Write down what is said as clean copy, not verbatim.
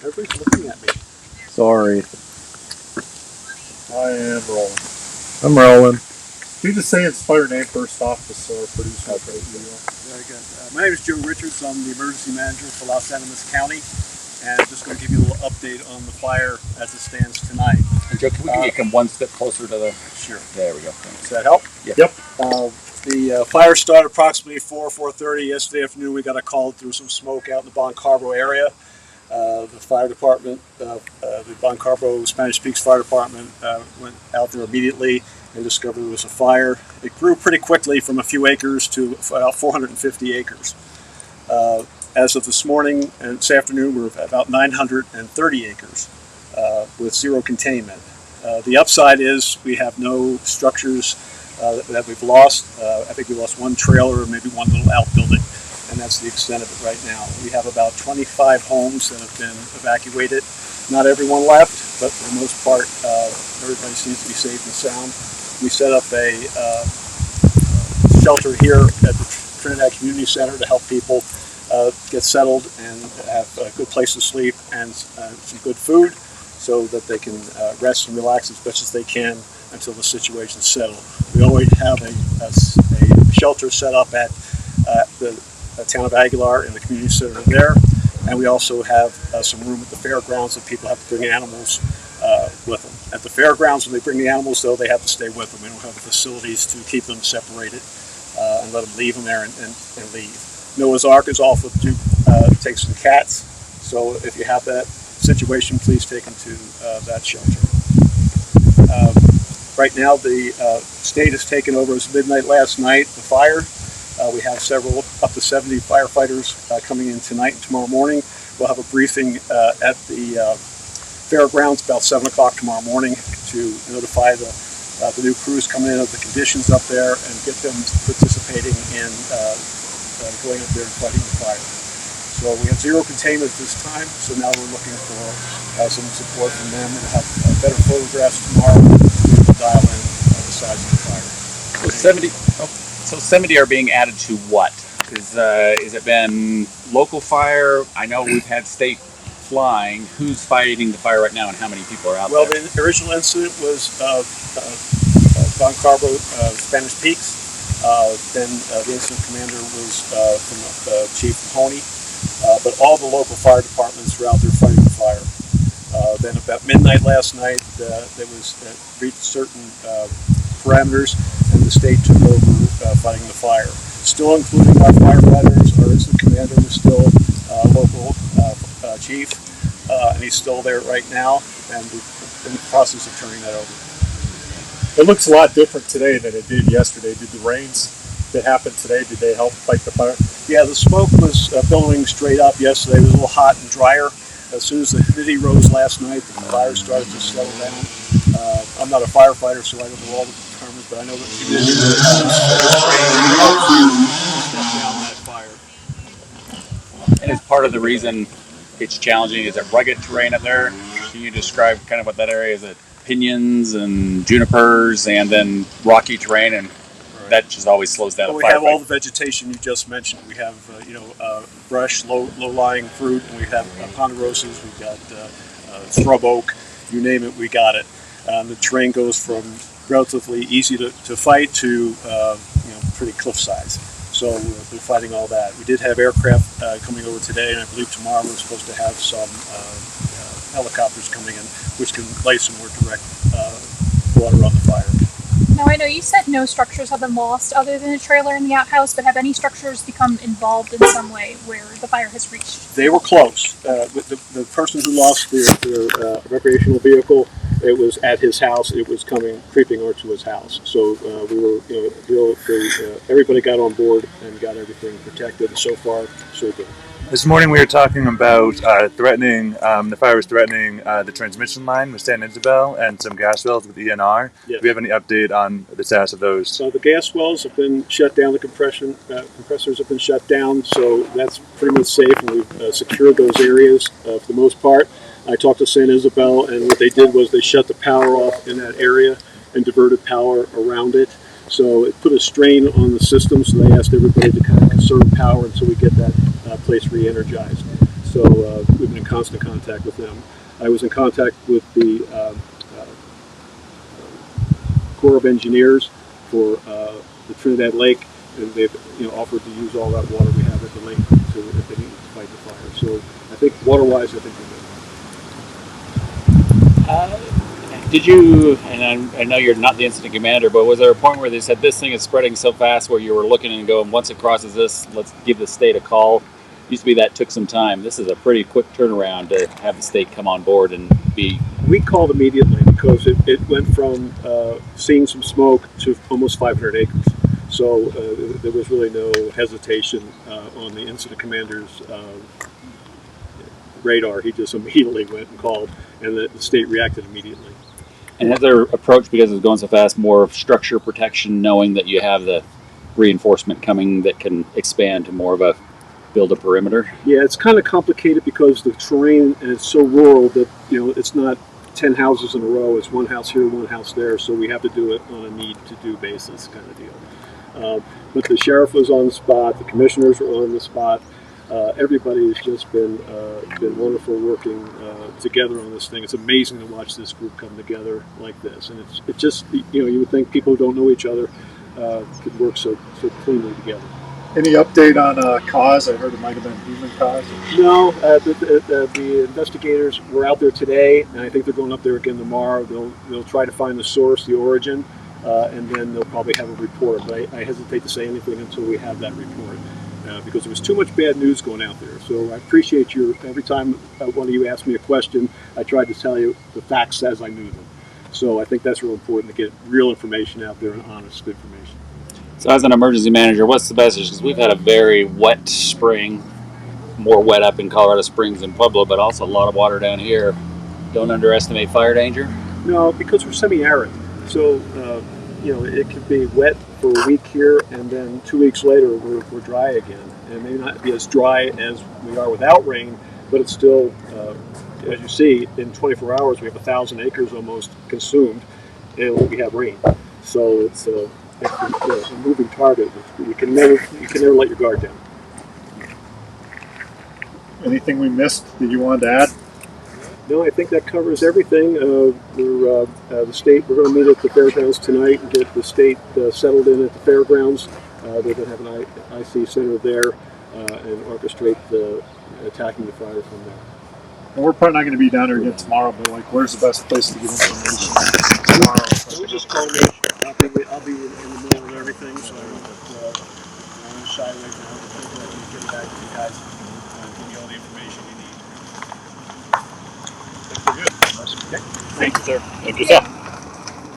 Everybody's looking at me. Sorry. I am rolling. I'm rolling. Can you just say it's spell your name first off, just so our producer knows who you are? Very good. My name is Joe Richards. I'm the emergency manager for Los Animas County, and I'm just going to give you a little update on the fire as it stands tonight. And Joe, can we come one step closer to the... Sure. There we go. Does that help? Yeah. Yep. The fire started approximately 4:30 yesterday afternoon. We got a call through some smoke out in the Bon Carbo area. The fire department, the Bon Carbo Spanish Peaks Fire Department, went out there immediately and discovered there was a fire. It grew pretty quickly from a few acres to about 450 acres. As of this morning and this afternoon, we're at about 930 acres with zero containment. The upside is we have no structures that we've lost. I think we lost one trailer, maybe one little outbuilding, and that's the extent of it right now. We have about 25 homes that have been evacuated. Not everyone left, but for the most part, everybody seems to be safe and sound. We set up a shelter here at the Trinidad Community Center to help people get settled and have a good place to sleep and some good food so that they can rest and relax as best as they can until the situation's settled. We already have a shelter set up at the town of Aguilar in the community center there, and we also have some room at the fairgrounds that people have to bring animals with them. At the fairgrounds, when they bring the animals, though, they have to stay with them. We don't have the facilities to keep them separated and let them leave them there and leave. Noah's Ark is offered to take some cats, so if you have that situation, please take them to that shelter. Right now, the state has taken over. It was midnight last night, the fire. We have up to 70 firefighters coming in tonight and tomorrow morning. We'll have a briefing at the fairgrounds about 7 o'clock tomorrow morning to notify the new crews coming in of the conditions up there and get them participating in going up there and fighting the fire. So we have zero containment this time, so now we're looking for some support from them and have better photographs tomorrow to dial in the size of the fire. So 70 are being added to what? Is it been local fire? I know we've had state flying. Who's fighting the fire right now and how many people are out there? Well, the original incident was Bon Carbo, Spanish Peaks. Then the incident commander was from Chief Mahoney. But all the local fire departments were out there fighting the fire. Then about midnight last night, there was reached certain parameters, and the state took over fighting the fire. Still including our firefighters, our incident commander was still local chief, and he's still there right now, and we're in the process of turning that over. It looks a lot different today than it did yesterday. Did the rains that happened today, did they help fight the fire? Yeah, the smoke was billowing straight up yesterday. It was a little hot and drier. As soon as the humidity rose last night, the fire started to slow down. I'm not a firefighter, so I don't know all the terms, but I know that humidity was step down that fire. And is part of the reason it's challenging, is it rugged terrain up there? Can you describe kind of what that area is? It pinions and junipers and then rocky terrain, and that just always slows down Well, a we have firefight. all the vegetation you just mentioned. We have brush, low-lying fruit, and we have ponderosas. We've got scrub oak. You name it, we got it. The terrain goes from relatively easy to fight to pretty cliff size. So we're fighting all that. We did have aircraft coming over today, and I believe tomorrow we're supposed to have some helicopters coming in, which can lay some more direct water on the fire. Now, I know you said no structures have been lost other than a trailer and the outhouse, but have any structures become involved in some way where the fire has reached? They were close. The person who lost their recreational vehicle, it was at his house. It was creeping over to his house. So we were, everybody got on board and got everything protected. So far, so good. This morning we were talking about the fire was threatening the transmission line with San Isabel and some gas wells with ENR. Yes. Do we have any update on the status of those? So the gas wells have been shut down, the compressors have been shut down, so that's pretty much safe, and we've secured those areas for the most part. I talked to San Isabel, and what they did was they shut the power off in that area and diverted power around it. So it put a strain on the system, so they asked everybody to kind of conserve power until we get that place re-energized. So we've been in constant contact with them. I was in contact with the Corps of Engineers for the Trinidad Lake, and they've offered to use all that water we have at the lake to if they need to fight the fire. So I think water-wise, I think we're good. Did you, and I know you're not the incident commander, but was there a point where they said this thing is spreading so fast where you were looking and going, once it crosses this, let's give the state a call? Used to be that took some time. This is a pretty quick turnaround to have the state come on board and be. We called immediately because it went from seeing some smoke to almost 500 acres. So there was really no hesitation on the incident commander's radar. He just immediately went and called, and the state reacted immediately. And has their approach, because it's going so fast, more of structure protection, knowing that you have the reinforcement coming that can expand to more of a build a perimeter? Yeah, it's kind of complicated because the terrain, and it's so rural that it's not 10 houses in a row. It's one house here, one house there. So we have to do it on a need-to-do basis kind of deal. But the sheriff was on the spot. The commissioners were on the spot. Everybody has just been wonderful working together on this thing. It's amazing to watch this group come together like this, and it's just you would think people who don't know each other could work so cleanly together. Any update on cause? I heard it might have been human cause. No, the investigators were out there today, and I think they're going up there again tomorrow. They'll try to find the source, the origin, and then they'll probably have a report. But I hesitate to say anything until we have that report. Because there was too much bad news going out there. So I appreciate every time one of you asked me a question, I tried to tell you the facts as I knew them. So I think that's real important to get real information out there and honest information. So as an emergency manager, what's the message? Because we've had a very wet spring, more wet up in Colorado Springs and Pueblo, but also a lot of water down here. Don't underestimate fire danger? No, because we're semi-arid. So, it could be wet for a week here, and then 2 weeks later we're dry again. And it may not be as dry as we are without rain, but it's still, as you see, in 24 hours we have 1,000 acres almost consumed, and we have rain. So it's a moving target. You can never let your guard down. Anything we missed that you wanted to add? No, I think that covers everything. The state, we're going to meet at the fairgrounds tonight and get the state settled in at the fairgrounds. They're going to have an IC center there and orchestrate attacking the fire from there. And we're probably not going to be down there again tomorrow, but where's the best place to get information tomorrow? So just call me. I'll be in the middle of everything, so I won't shy away from everything. I can get it back to you guys and give you all the information you need. Good. Okay. Thank you, sir. Thank you.